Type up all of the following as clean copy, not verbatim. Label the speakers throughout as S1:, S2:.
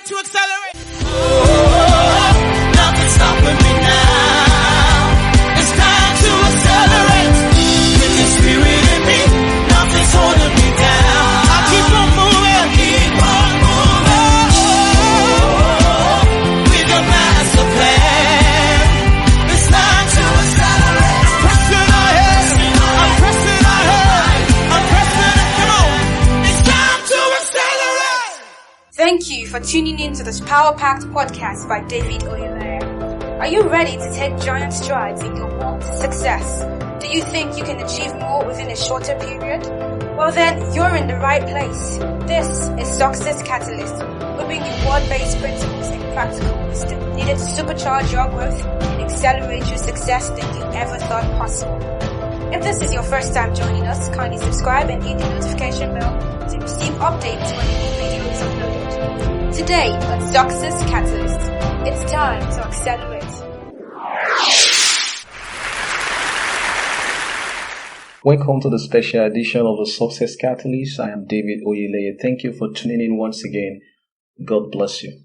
S1: to accelerate.
S2: Nothing's stopping me now. It's time to accelerate. With the spirit in me, nothing's holding me down.
S1: I keep on moving.
S2: Keep on moving. With a master plan. It's time to accelerate.
S1: Pressing ahead. I'm pressing ahead. I'm pressing. Come on.
S2: It's time to accelerate.
S3: Thank you for tuning in to this power-packed podcast by David Oyeleye. Are you ready to take giant strides in your walk to success? Do you think you can achieve more within a shorter period? Well then, you're in the right place. This is Success Catalyst. We bring you word-based principles and practical wisdom needed to supercharge your growth and accelerate your success than you ever thought possible. If this is your first time joining us, kindly subscribe and hit the notification bell to receive updates when a new video is uploaded. Today on Success Catalyst, it's time to accelerate.
S4: Welcome to the special edition of the Success Catalyst. I am David Oyeleye. Thank you for tuning in once again. God bless you.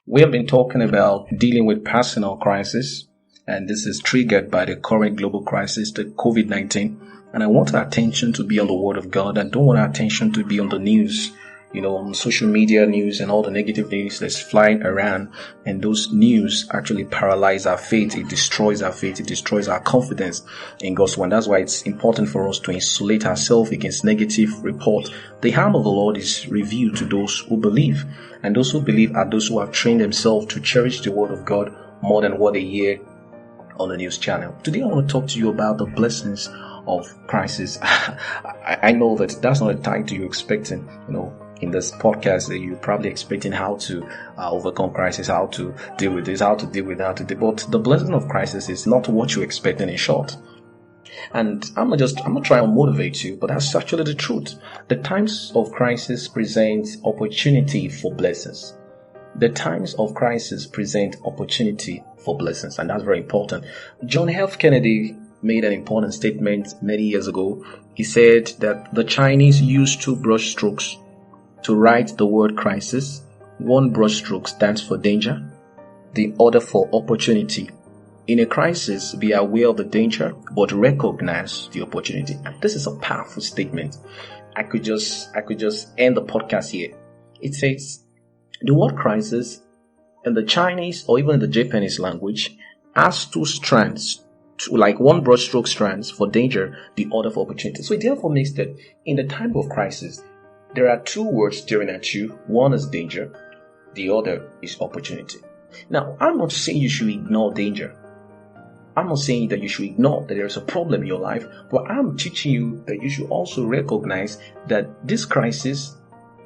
S4: We have been talking about dealing with personal crisis, and this is triggered by the current global crisis, the COVID-19. And I want our attention to be on the Word of God. I don't want our attention to be on the news, on social media news and all the negative news that's flying around. And those news actually paralyze our faith. It destroys our faith. It destroys our confidence in God's word. That's why it's important for us to insulate ourselves against negative report. The arm of the Lord is revealed to those who believe. And those who believe are those who have trained themselves to cherish the word of God more than what they hear on the news channel. Today I want to talk to you about the blessings of crisis. I know that that's not a title you're expecting, in this podcast. You're probably expecting how to overcome crisis, how to deal with this, how to deal with that. But the blessing of crisis is not what you're expecting in short. And I'm not trying to motivate you, but that's actually the truth. The times of crisis present opportunity for blessings. The times of crisis present opportunity for blessings, and that's very important. John F. Kennedy made an important statement many years ago. He said that the Chinese used 2 brush strokes to write the word crisis. One brush stroke stands for danger, the other for opportunity. In a crisis, be aware of the danger, but recognize the opportunity. This is a powerful statement. I could just end the podcast here. It says the word crisis in the Chinese or even in the Japanese language has 2 strands, like one brushstroke strands for danger, the other for opportunity. So it therefore makes that in the time of crisis, there are 2 words staring at you. One is danger, the other is opportunity. Now, I'm not saying you should ignore danger. I'm not saying that you should ignore that there's a problem in your life, but I'm teaching you that you should also recognize that this crisis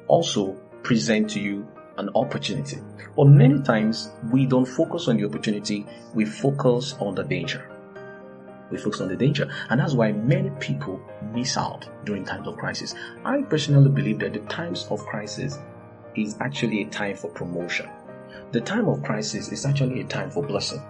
S4: also presents to you an opportunity. But many times we don't focus on the opportunity, we focus on the danger. And that's why many people miss out during times of crisis. I personally believe that the times of crisis is actually a time for promotion. The time of crisis is actually a time for blessing.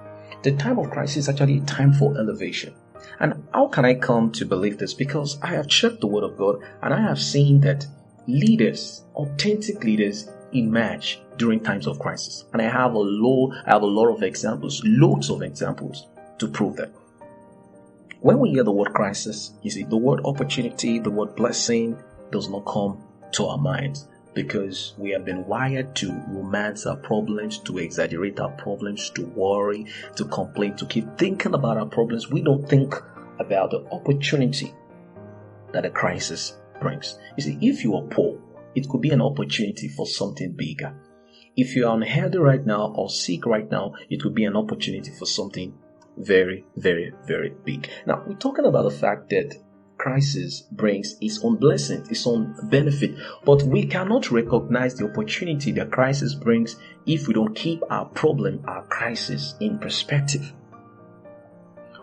S4: The time of crisis is actually a time for elevation. And how can I come to believe this? Because I have checked the word of God and I have seen that leaders, authentic leaders, emerge during times of crisis. And I have a lot of examples, loads of examples to prove that. When we hear the word crisis, you see, the word opportunity, the word blessing does not come to our minds because we have been wired to romance our problems, to exaggerate our problems, to worry, to complain, to keep thinking about our problems. We don't think about the opportunity that a crisis brings. You see, if you are poor, it could be an opportunity for something bigger. If you are unhealthy right now or sick right now, it could be an opportunity for something very, very, very big. Now, we're talking about the fact that crisis brings its own blessing, its own benefit, but we cannot recognize the opportunity that crisis brings if we don't keep our problem, our crisis in perspective.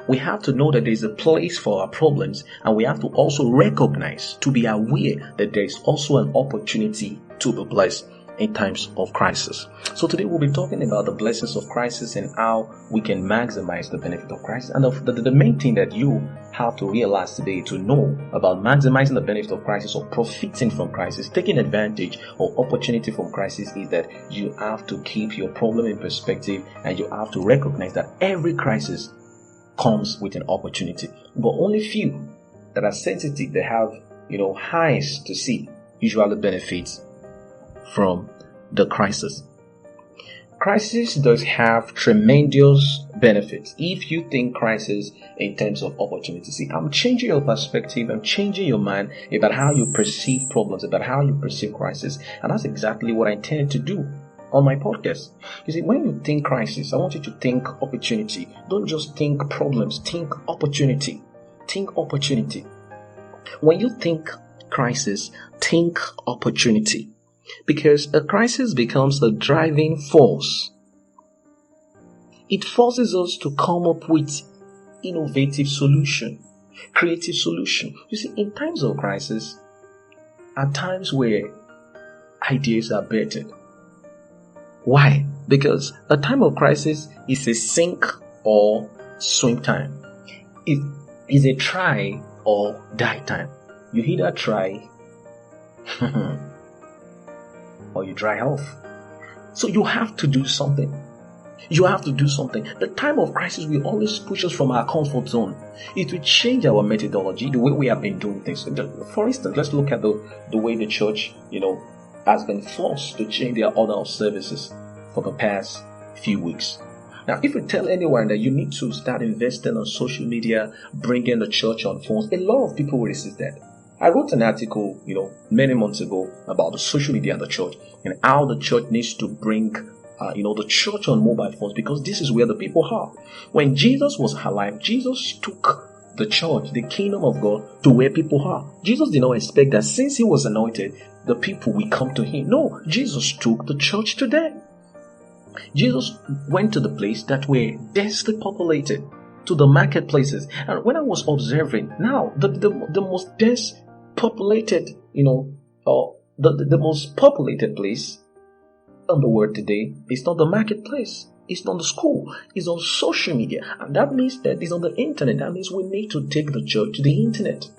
S4: We have to know that there is a place for our problems, and we have to also recognize, to be aware that there is also an opportunity to be blessed. in times of crisis. So today we'll be talking about the blessings of crisis and how we can maximize the benefit of crisis. And the main thing that you have to realize today to know about maximizing the benefit of crisis or profiting from crisis, taking advantage or opportunity from crisis, is that you have to keep your problem in perspective and you have to recognize that every crisis comes with an opportunity. But only few that are sensitive, they have eyes to see, usually benefits from the crisis. Crisis does have tremendous benefits if you think crisis in terms of opportunity. See, I'm changing your perspective, I'm changing your mind about how you perceive problems, about how you perceive crisis, and that's exactly what I intend to do on my podcast. You see, when you think crisis, I want you to think opportunity. Don't just think problems, think opportunity. Think opportunity. When you think crisis, think opportunity. Because a crisis becomes a driving force. It forces us to come up with innovative solution, creative solution. You see, in times of crisis, are times where ideas are bettered. Why? Because a time of crisis is a sink or swim time. It is a try or die time. You either try or you dry off. So you have to do something. You have to do something. The time of crisis will always push us from our comfort zone. It will change our methodology, the way we have been doing things. For instance, let's look at the way the church, has been forced to change their order of services for the past few weeks. Now, if you tell anyone that you need to start investing on social media, bringing the church on phones, a lot of people will resist that. I wrote an article, many months ago about the social media and the church and how the church needs to bring, the church on mobile phones, because this is where the people are. When Jesus was alive, Jesus took the church, the kingdom of God, to where people are. Jesus did not expect that since he was anointed, the people will come to him. No, Jesus took the church to them. Jesus went to the place that were densely populated, to the marketplaces. And when I was observing, now the most dense populated, the most populated place on the world today is not the marketplace, it's not the school, it's on social media. And that means that it's on the internet. That means we need to take the church to the internet.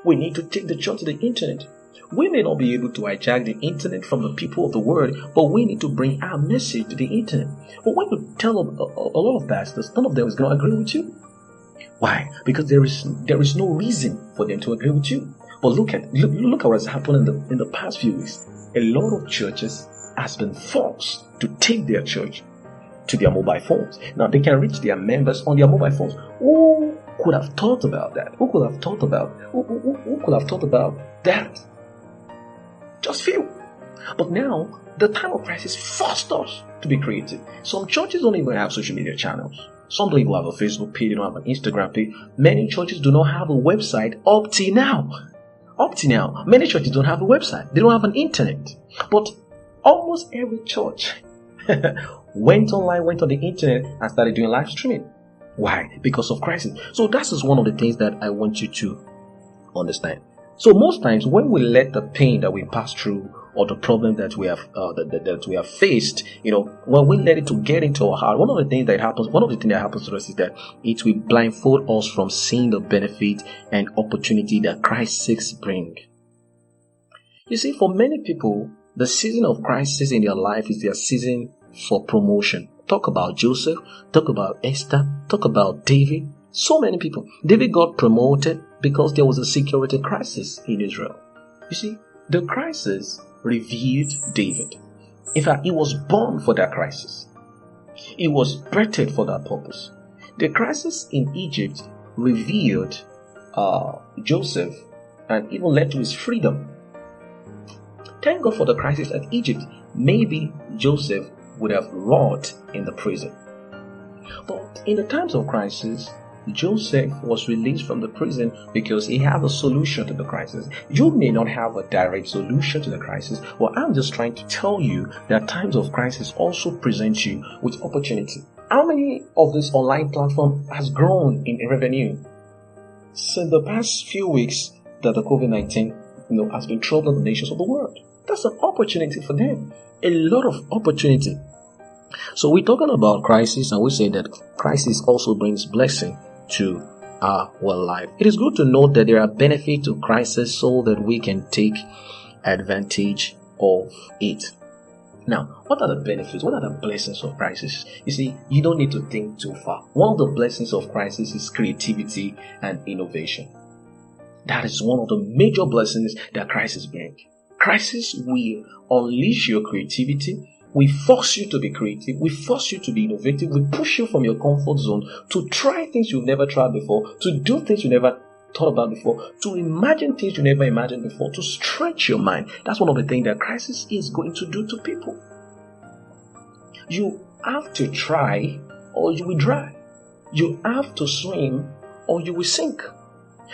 S4: We need to take the church to the internet. We may not be able to hijack the internet from the people of the world, but we need to bring our message to the internet. But when you tell a lot of pastors, none of them is going to agree with you. Why? Because there is no reason for them to agree with you. But look at what has happened in the past few weeks. A lot of churches has been forced to take their church to their mobile phones. Now they can reach their members on their mobile phones. Who could have thought about that? Who could have thought about that? Just few. But now the time of crisis forced us to be creative. Some churches don't even have social media channels. Some don't even have a Facebook page, they don't have an Instagram page. Many churches do not have a website up till now. Many churches don't have a website. They don't have an internet. But almost every church went online, went on the internet and started doing live streaming. Why? Because of crisis. So that is one of the things that I want you to understand. So most times when we let the pain that we pass through or the problem that we have that we have faced, when we let it to get into our heart, one of the things that happens to us is that it will blindfold us from seeing the benefit and opportunity that crisis bring. You see, for many people, the season of crisis in their life is their season for promotion. Talk about Joseph, talk about Esther, talk about David. So many people. David got promoted because there was a security crisis in Israel. You see, the crisis revealed David. In fact, he was born for that crisis. He was birthed for that purpose. The crisis in Egypt revealed Joseph and even led to his freedom. Thank God for the crisis at Egypt. Maybe Joseph would have rotted in the prison. But in the times of crisis, Joseph was released from the prison because he had a solution to the crisis. You may not have a direct solution to the crisis, but I'm just trying to tell you that times of crisis also present you with opportunity. How many of this online platform has grown in revenue since the past few weeks that the COVID-19 has been troubling the nations of the world? That's an opportunity for them. A lot of opportunity. So we're talking about crisis, and we say that crisis also brings blessing to our life. It is good to note that there are benefits to crisis so that we can take advantage of it. Now, what are the benefits? What are the blessings of crisis? You see, you don't need to think too far. One of the blessings of crisis is creativity and innovation. That is one of the major blessings that crisis brings. Crisis will unleash your creativity. We force you to be creative. We force you to be innovative. We push you from your comfort zone to try things you've never tried before, to do things you never thought about before, to imagine things you never imagined before, to stretch your mind. That's one of the things that crisis is going to do to people. You have to try or you will drown. You have to swim or you will sink.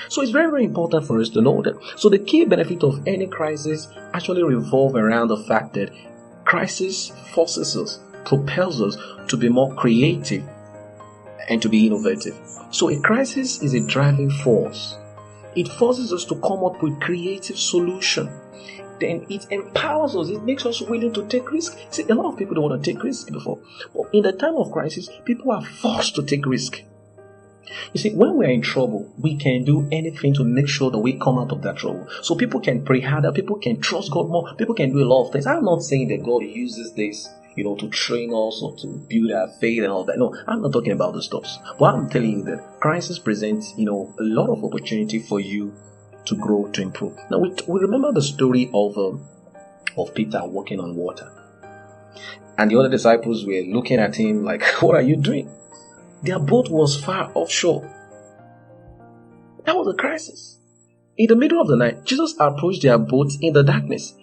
S4: So it's very, very important for us to know that. So the key benefit of any crisis actually revolve around the fact that crisis forces us, propels us to be more creative and to be innovative. So a crisis is a driving force. It forces us to come up with creative solution. Then it empowers us. It makes us willing to take risk. See, a lot of people don't want to take risk before. But in the time of crisis, people are forced to take risk. You see, when we're in trouble, we can do anything to make sure that we come out of that trouble. So people can pray harder, people can trust God more, people can do a lot of things. I'm not saying that God uses this, to train us or to build our faith and all that. No, I'm not talking about those stuff. But I'm telling you that crisis presents, a lot of opportunity for you to grow, to improve. Now, we remember the story of Peter walking on water. And the other disciples were looking at him like, what are you doing? Their boat was far offshore. That was a crisis. In the middle of the night, Jesus approached their boat in the darkness.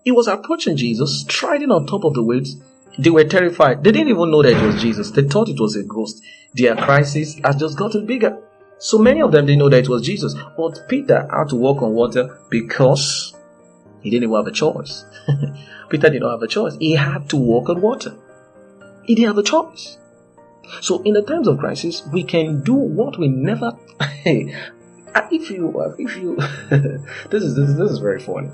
S4: He was approaching Jesus, striding on top of the waves. They were terrified. They didn't even know that it was Jesus. They thought it was a ghost. Their crisis has just gotten bigger. So many of them didn't know that it was Jesus. But Peter had to walk on water because he didn't even have a choice. Peter did not have a choice. He had to walk on water. He didn't have a choice. So in the times of crisis, we can do what we never. If you, this is very funny.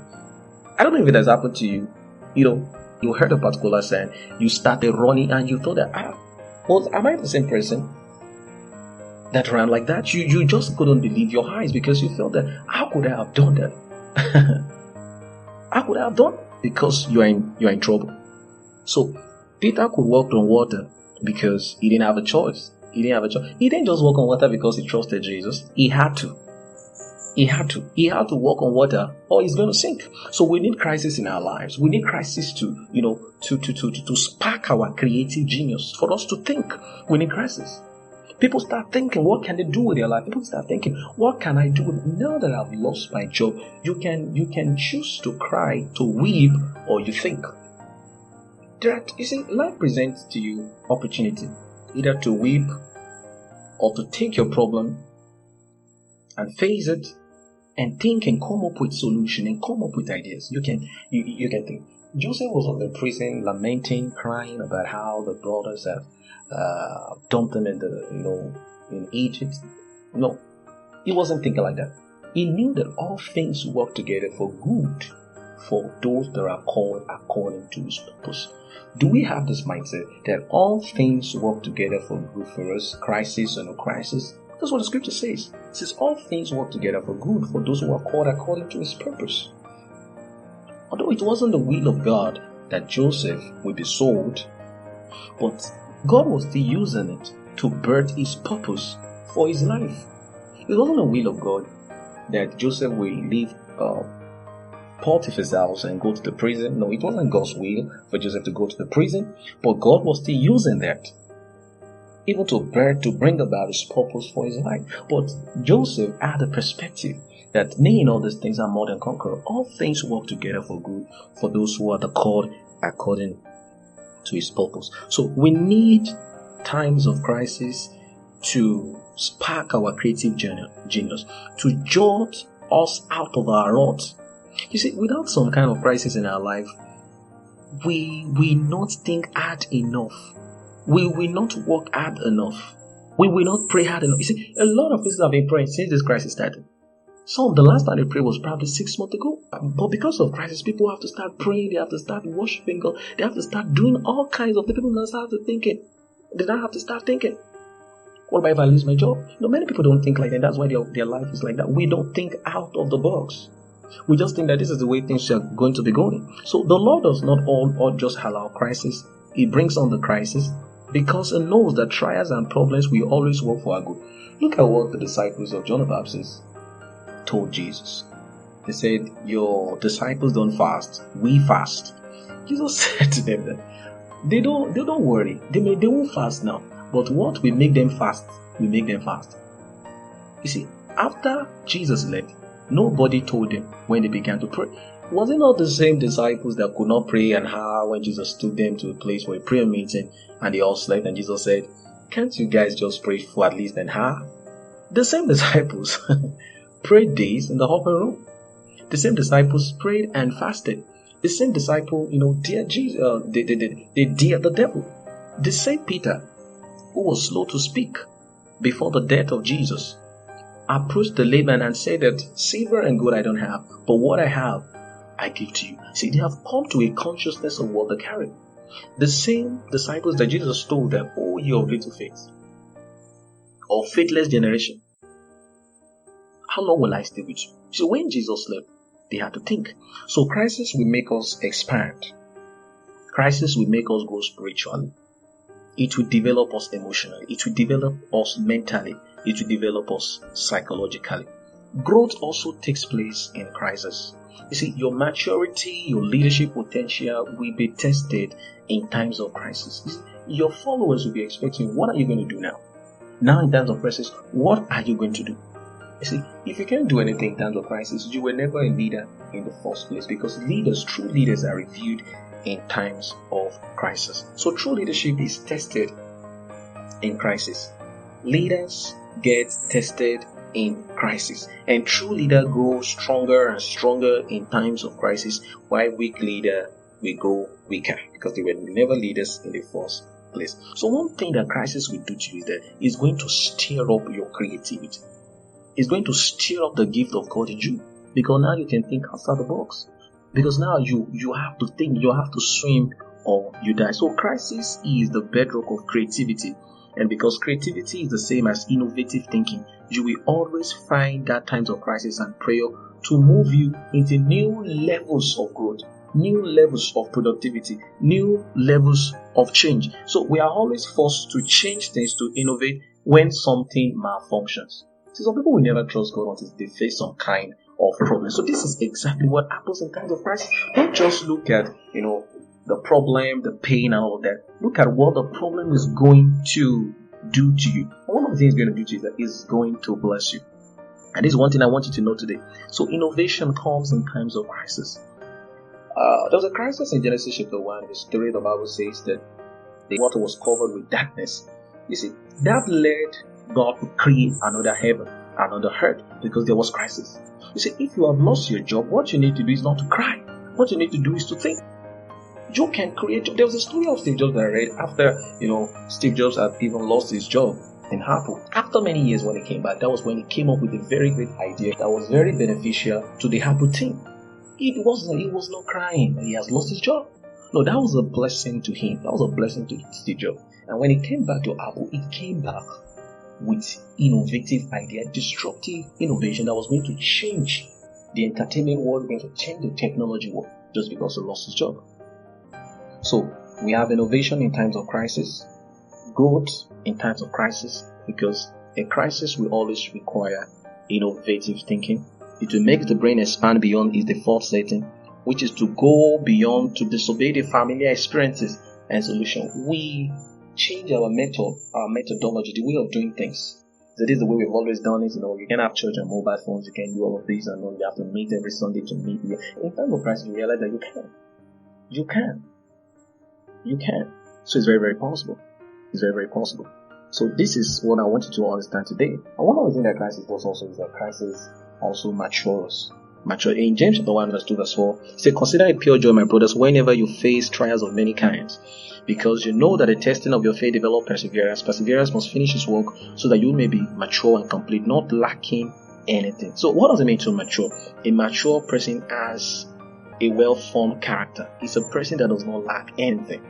S4: I don't know if it has happened to you. You heard a particular saying, you started running and you thought that, am I the same person that ran like that? You just couldn't believe your eyes because you felt that, how could I have done that? How could I have done it? Because you are in trouble. So Peter could walk on water because he didn't have a choice. He didn't just walk on water because he trusted Jesus. He had to. He had to walk on water or he's going to sink. So we need crisis in our lives. We need crisis to spark our creative genius, for us to think. We need crisis. People start thinking, what can they do with their life? People start thinking, what can I do now that I've lost my job? You can choose to cry, to weep, or you think. You see, life presents to you opportunity, either to weep or to take your problem and face it and think and come up with solution and come up with ideas. You can think. Joseph was on the prison, lamenting, crying about how the brothers have dumped him in Egypt. No, he wasn't thinking like that. He knew that all things work together for good for those that are called according to his purpose. Do we have this mindset that all things work together for good for us, crisis or no crisis? That's what the scripture says. It says all things work together for good for those who are called according to his purpose. Although it wasn't the will of God that Joseph would be sold, but God was still using it to birth his purpose for his life. It wasn't the will of God that Joseph will leave Potiphar's house and go to the prison. No, it wasn't God's will for Joseph to go to the prison, but God was still using that even to bring about his purpose for his life. But Joseph had a perspective that me and all these things are more than conqueror. All things work together for good for those who are the called according to his purpose. So we need times of crisis to spark our creative genius, to jolt us out of our rut. You see, without some kind of crisis in our life, we will not think hard enough. We will not work hard enough. We will not pray hard enough. You see, a lot of Christians have been praying since this crisis started. Some, the last time they prayed was probably 6 months ago. But because of crisis, people have to start praying, they have to start worshiping God, they have to start doing all kinds of things. People don't start thinking. They don't have to start thinking. What about if I lose my job? Many people don't think like that. That's why their life is like that. We don't think out of the box. We just think that this is the way things are going to be going. So the Lord does not all just allow crisis. He brings on the crisis because He knows that trials and problems will always work for our good. Look at what the disciples of John the Baptist told Jesus. They said, your disciples don't fast, we fast. Jesus said to them that they don't worry. They won't fast now. But what will make them fast, will make them fast. You see, after Jesus left, nobody told them when they began to pray. Was it not the same disciples that could not pray and how when Jesus took them to a place for a prayer meeting and they all slept and Jesus said, can't you guys just pray for at least an hour? The same disciples prayed days in the upper room. The same disciples prayed and fasted. The same disciple, dared Jesus, they dared the devil. The same Peter, who was slow to speak before the death of Jesus, approached the layman and said that silver and gold I don't have, but what I have, I give to you. See, they have come to a consciousness of what they carry. The same disciples that Jesus told them, oh, you of little faith, or faithless generation, how long will I stay with you? So when Jesus left, they had to think. So crisis will make us expand. Crisis will make us grow spiritually. It will develop us emotionally. It will develop us mentally. It will develop us psychologically. Growth also takes place in crisis. You see, your maturity, your leadership potential will be tested in times of crisis. Your followers will be expecting, what are you going to do now? Now in times of crisis, what are you going to do? You see, if you can't do anything in times of crisis, you were never a leader in the first place, because true leaders are reviewed in times of crisis. So true leadership is tested in crisis. Leaders get tested in crisis, and true leader grows stronger and stronger in times of crisis, while weak leader will go weaker because they were never leaders in the first place. So one thing that crisis will do to you is that it's going to stir up your creativity. It's going to stir up the gift of God in you, because now you can think outside the box. Because now you have to think, you have to swim or you die. So crisis is the bedrock of creativity. And because creativity is the same as innovative thinking, you will always find that times of crisis and prayer to move you into new levels of growth, new levels of productivity, new levels of change. So we are always forced to change things, to innovate when something malfunctions. See, some people will never trust God until they face some kind of problem. So this is exactly what happens in times of crisis. Don't just look at, the problem, the pain and all of that. Look at what the problem is going to do to you. One of the things it's going to do to you is that it's going to bless you. And this is one thing I want you to know today. So innovation comes in times of crisis. There was a crisis in Genesis chapter 1, verse 3. The Bible says that the water was covered with darkness. You see, that led God to create another heaven, another earth, because there was crisis. You see, if you have lost your job, what you need to do is not to cry. What you need to do is to think. You can create. There was a story of Steve Jobs that I read after, Steve Jobs had even lost his job in Apple. After many years, when he came back, that was when he came up with a very great idea that was very beneficial to the Apple team. He was not crying. He has lost his job. No, that was a blessing to him. That was a blessing to Steve Jobs. And when he came back to Apple, it came back with innovative idea, disruptive innovation that was going to change the entertainment world, going to change the technology world, just because he lost his job. So we have innovation in times of crisis, growth in times of crisis, because a crisis will always require innovative thinking. It will make the brain expand beyond its default setting, which is to go beyond, to disobey the familiar experiences and solution. We change our methodology, the way of doing things. So this is the way we've always done it. You can have church and mobile phones, you can do all of these, and you have to meet every Sunday to meet. In time of crisis, you realize that you can. So it's very, very possible. It's very, very possible. So this is what I want you to understand today. And one of the things that crisis does also is that crisis also matures. In James chapter 1 verse 2 verse 4, it says, consider it pure joy, my brothers, whenever you face trials of many kinds, because you know that the testing of your faith develops perseverance. Perseverance must finish its work, so that you may be mature and complete, not lacking anything. So what does it mean to mature? A mature person has a well-formed character. It's a person that does not lack anything.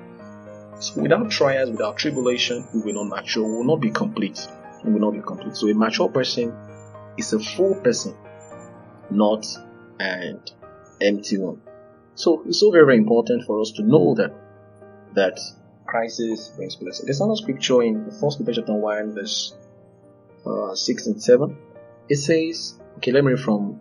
S4: So without trials, without tribulation, we will not mature. We will not be complete. We will not be complete. So a mature person is a full person, not an empty one. So it's so very, very important for us to know that crisis brings blessing. There's another scripture in 1 Peter chapter 1 verse 6 and 7. It says, okay, let me read from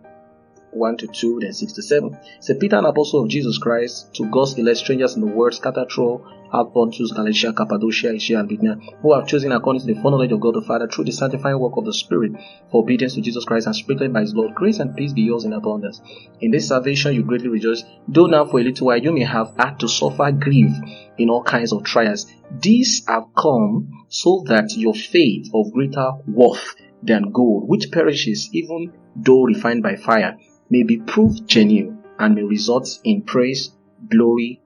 S4: 1 to 2, then 6 to 7. It says, Peter, an apostle of Jesus Christ, to God's elect strangers in the world scattered through out Pontus, Galatia, Cappadocia, Asia, and Bithynia, who have chosen according to the foreknowledge of God the Father through the sanctifying work of the Spirit for obedience to Jesus Christ and sprinkled by His blood, grace and peace be yours in abundance. In this salvation you greatly rejoice, though now for a little while you may have had to suffer grief in all kinds of trials. These have come so that your faith of greater worth than gold, which perishes even though refined by fire, may be proved genuine and may result in praise, glory,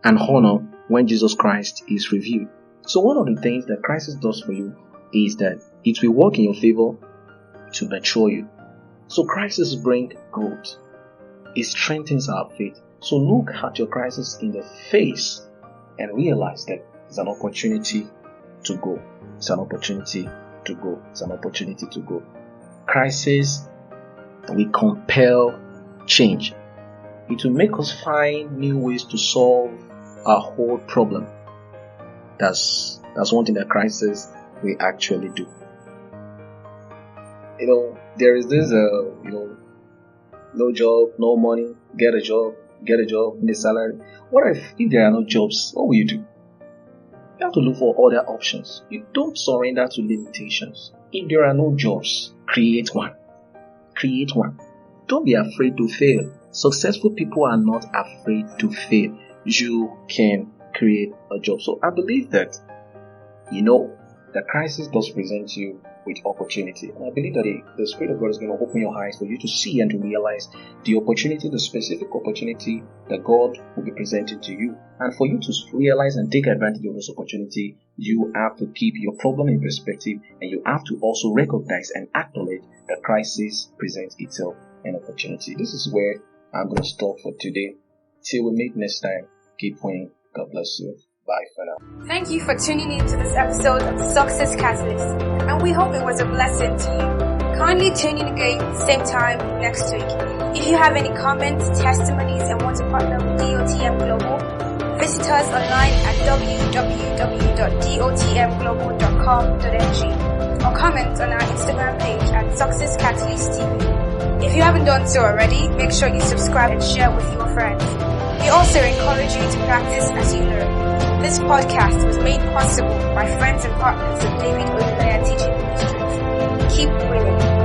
S4: and honor when Jesus Christ is revealed. So one of the things that crisis does for you is that it will work in your favor to mature you. So crisis bring growth. It strengthens our faith. So look at your crisis in the face and realize that it's an opportunity to go. It's an opportunity to go. It's an opportunity to go. Crisis will compel change. It will make us find new ways to solve our whole problem. That's one thing that crisis will actually do. There is this no job, no money, get a job, no salary. What if there are no jobs? What will you do? You have to look for other options. You don't surrender to limitations. If there are no jobs, create one. Create one. Don't be afraid to fail. Successful people are not afraid to fail. You can create a job. So I believe that, the crisis does present you with opportunity. And I believe that the Spirit of God is going to open your eyes for you to see and to realize the opportunity, the specific opportunity that God will be presenting to you. And for you to realize and take advantage of this opportunity, you have to keep your problem in perspective, and you have to also recognize and acknowledge that crisis presents itself an opportunity. This is where I'm going to stop for today. Till we meet next time, keep winning. God bless you. Bye for now.
S3: Thank you for tuning in to this episode of Success Catalyst, and we hope it was a blessing to you. Kindly tune in again, same time next week. If you have any comments, testimonies, and want to partner with DOTM Global, visit us online at www.dotmglobal.com.ng or comment on our Instagram page at Success Catalyst TV. If you haven't done so already, make sure you subscribe and share with your friends. We also encourage you to practice as you learn. This podcast was made possible by friends and partners of David Oyeleye Teaching Ministries. Keep winning.